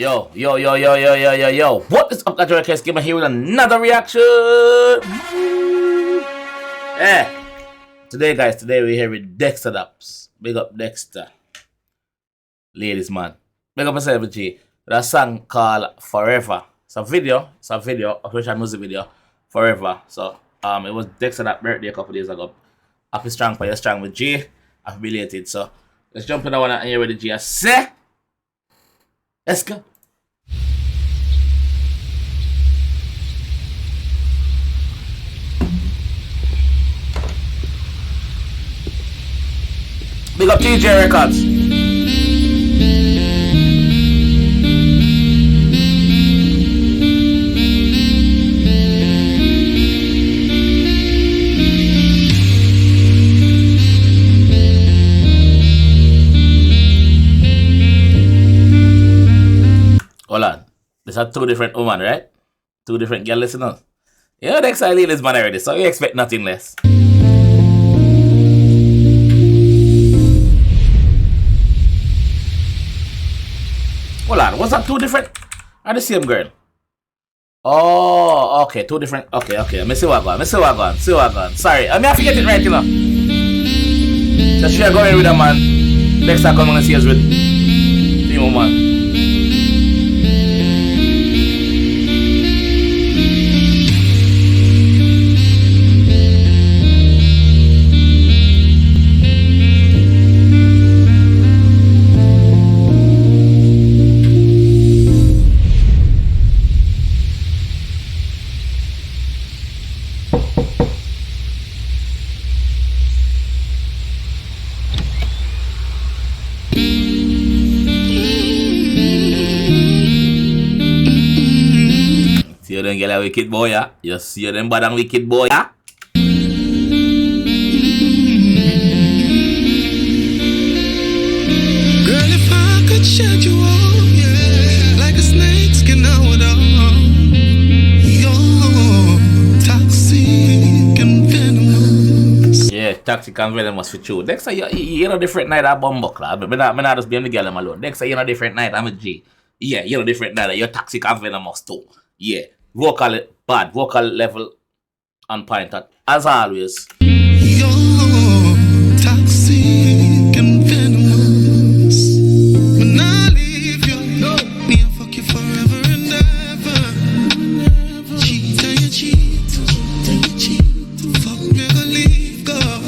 Yo. What is up, 𝐑𝐄𝐀𝐂𝐓𝐈𝐎𝐍 here with another reaction? Today, guys, we're here with Dexta DAPS. Big up Dexta. Ladies, man. Big up myself, G. That song called Forever. It's a video, official music video, Forever. So, it was Dexta DAPS' birthday a couple days ago. Happy strong for you, strong with G. I've belated, so let's jump in that one and hear what the G has say. Let's go. Big up TJ Records. Hold on. These are two different women, right? Two different girl listeners. Yeah, the exile is man already, so you expect nothing less. Hold on, what's that two different? Are the same girl? Oh, okay, two different. Okay. Let me see what going. Sorry, I have to get it right, you know. So she are going with a man. Next time come and see us with the woman. See you them get a wicked boy, yeah? You see them bad and wicked boy, yeah? Girl, if I could shed you all, yeah, like a snake skin out of you're toxic and venomous. Yeah, toxic and venomous for true. Dexta, you're a different night at Bumbuckler. I'm not just being the girl alone. Dexta, you're a different night. I'm a G. Yeah, you're a different night. You're toxic and venomous too. Yeah, vocal bad, vocal level on point as always. You're toxic and venomous. When I leave you, me I fuck you forever and ever. Cheat and you cheat, fuck me I leave God.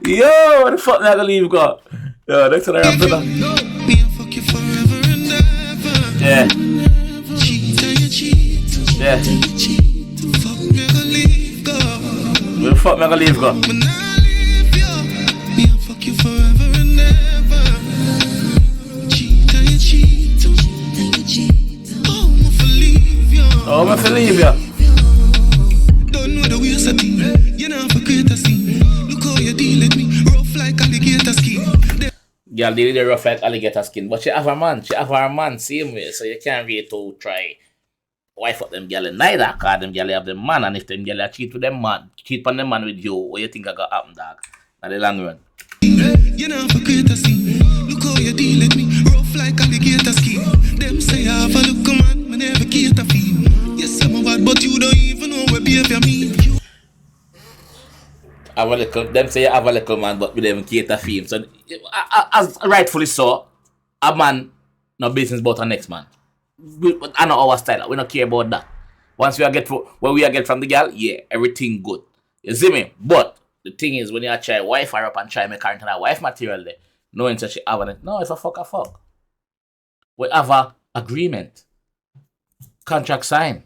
Yo, what the fuck me I gonna leave God? Yo, next time I rap to that. Me I fuck you forever and ever. Yeah. Yeah. Fuck me, I leave God. Where the fuck me I gonna leave God? When I leave you, me I fuck you forever and ever. Cheat and you cheat. Oh, I'm for leave you. Oh, I'm for leave you. Don't know the ways of thing. You know for create a scene. Look how you deal with me. Rough like alligator skin. Girl, they really rough like alligator skin, but she have her man. She have her man same way, so you can't really to try wife up them girl neither, cause them girl have them man, and if them girl cheat with them man, cheat on them man with you, what you think I got happen, dog? Now the long run. You know for create a scene. Look how you deal with me. Rough like alligator skin. Them say I have a look man, me never cater for you. Yes, I'm a bad, but you don't even know where behavior mean. Them say you have a little man, but we don't even cater for him. So, as rightfully so, a man no business about a next man. I know our style. We don't care about that. Once we get where we get from the girl, yeah, everything good. You see me? But the thing is, when you try wife her up and try make her into that wife material there, knowing that she have it. No, if I fuck. We have a agreement. Contract sign.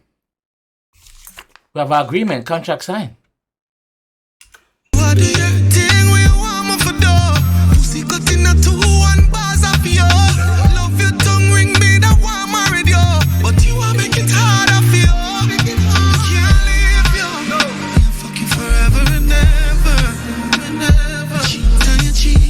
We have an agreement, contract sign. What do you think we want me for door? Pussy cut in a 2-1 bars of you. Love your tongue ring me that want married you. But you want make it harder for you. Can't leave you. I fuck you forever and ever. Cheat and you cheat.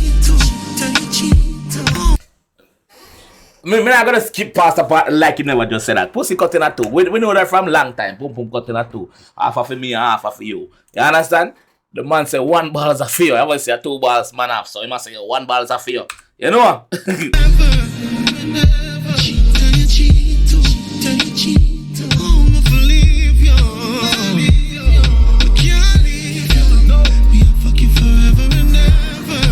I'm not gonna skip past the part like you never just said that. Pussy cut in a 2. We know that from long time. Boom cut in a 2. Half of me and half of you. You understand? The man say 1 ball is a fear. I always say 2 balls man half. So he must say 1 ball is a fear. You know? never. Cheat and you cheat, cheat and you cheat. I'ma believe you. I can't leave you. Me I fuck you forever and ever.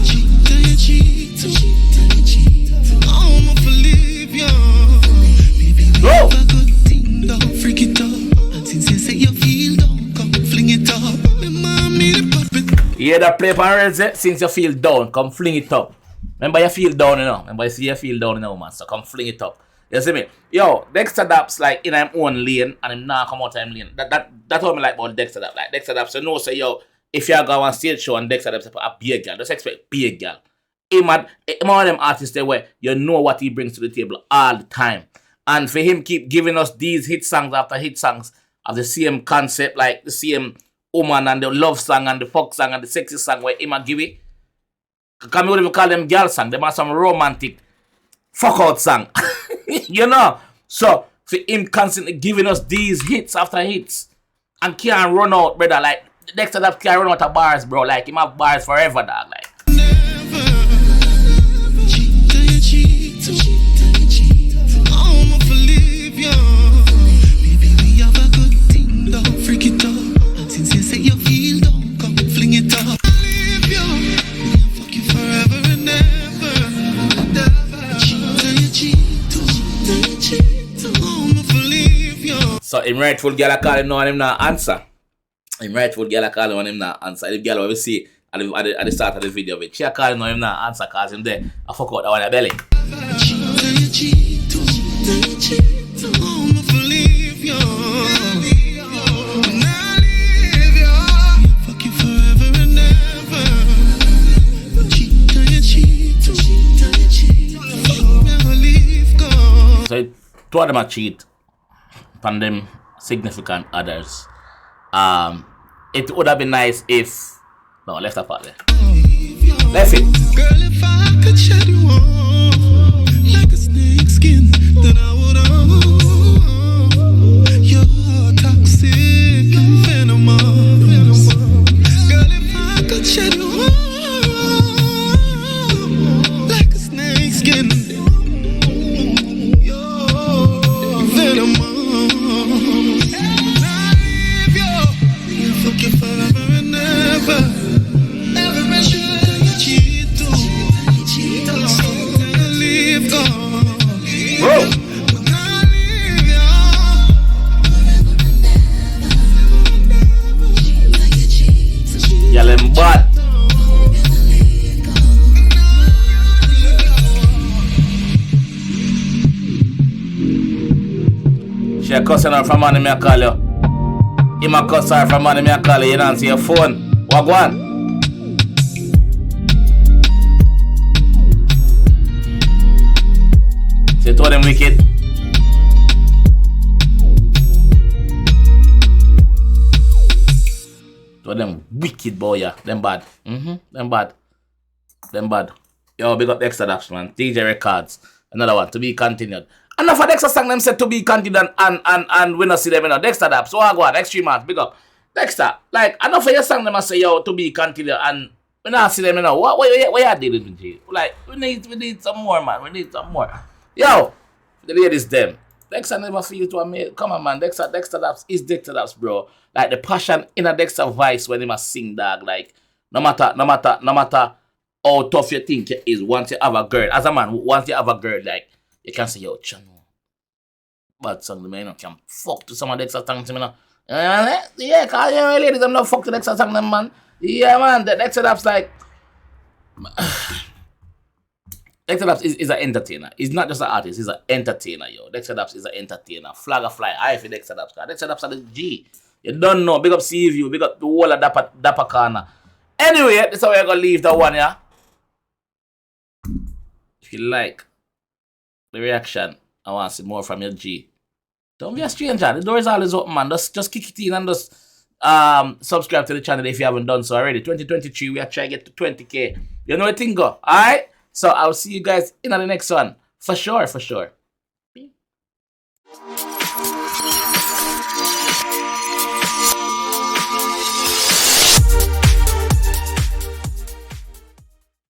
Cheat and you cheat, cheat and you cheat. I'ma believe you. Baby, we have a good thing, don't freak it up. And since you say you feel down, come fling it up. Me mommy the puppet. Yeah, that play parents, since you feel down, come fling it up. Remember you feel down, you know. Remember you see you feel down, you know, man. So come fling it up. You see me? Yo, Dexta DAPS like in him own lane and him not come out of him lane. That's what I like about Dexta DAPS. Like Dexta DAPS, you know, say yo, if you go on stage show and Dexta DAPS a big girl, just expect big girl. Him one of them artists there where you know what he brings to the table all the time. And for him keep giving us these hit songs after hit songs of the same concept, like the same woman and the love song and the fuck song and the sexy song where him a give it. Can we even call them girl song? Them are some romantic fuck out song. You know? So for him constantly giving us these hits after hits and can't run out, brother. Like Dexta DAPS can't run out of bars, bro. Like him have bars forever, dog. Like I'ma believe you. Baby, we have a good thing, don't freak it up. And since you say you feel down, come fling it up. Believe you. I'll fuck you forever and ever. Cheat and you cheat, cheat and you cheat. I'ma believe you. so him rightful girl I call him now and him not answer. Him rightful girl I call him and him not answer. The girl we see at the start of the video, but she a call him now him not answer cause him there I fuck out that one in belly. Cheat and you cheat, cheat and you cheat. I'ma believe you. And I'll leave you. Fuck you forever and ever. Cheat and you cheat, cheat and you cheat. Never leave go. So two of them are cheat upon them significant others. It would have been nice if no left that part there. Left it. Girl, if I could shed you off like a snake skin, then I would you're toxic and venomous. Girl, if I could shed you off like a snake skin, you're venomous. I leave you fuck you forever and ever. Never mention cheat to cheat and leave go. Bro. When I leave you. Y'all them bad. She a cussing her from money me a call you. Him a cuss her from money me a call you. You don't see your phone. What go on? Say to them wicked. To them wicked boy, yeah. Them bad. Them bad. Them bad. Yo, big up Dexta DAPS, man. DJ Records. Another one, to be continued. Enough of Dexta song them said to be continued and we not see them, you know. Dexta DAPS. So I go on, Extreme Arts, big up. Dexta, like, enough of your song them say, yo, to be continued and we not see them, you know. What you dealing with, G? Like, we need some more, man. We need some more. Yo, the ladies them. Dexta never feel to a male. Come on, man. Dexta DAPS is Dexta DAPS, bro. Like the passion in a Dexta voice when he must sing, dog. Like no matter how tough you think it is, once you have a girl, as a man, once you have a girl, like you can say, yo, channel. Bad song, the man can fuck to some of Dexta songs, you know. Yeah, cause you know, ladies, I'm not fuck to Dexta song, them man. Yeah, man. The Dexta DAPS like. Dexta DAPS is an entertainer. He's not just an artist, he's an entertainer, yo. Dexta DAPS is an entertainer. Flag a fly, high for Dexta DAPS. Dexta DAPS are the G. You don't know. Big up CView, big up the whole of Dapper Corner. Anyway, this is how we're going to leave that one, yeah? If you like the reaction, I want to see more from your G. Don't be a stranger. The door is always open, man. Just kick it in and just subscribe to the channel if you haven't done so already. 2023, we are trying to get to 20K. You know the thing go, alright? So I'll see you guys in the next one. For sure, for sure.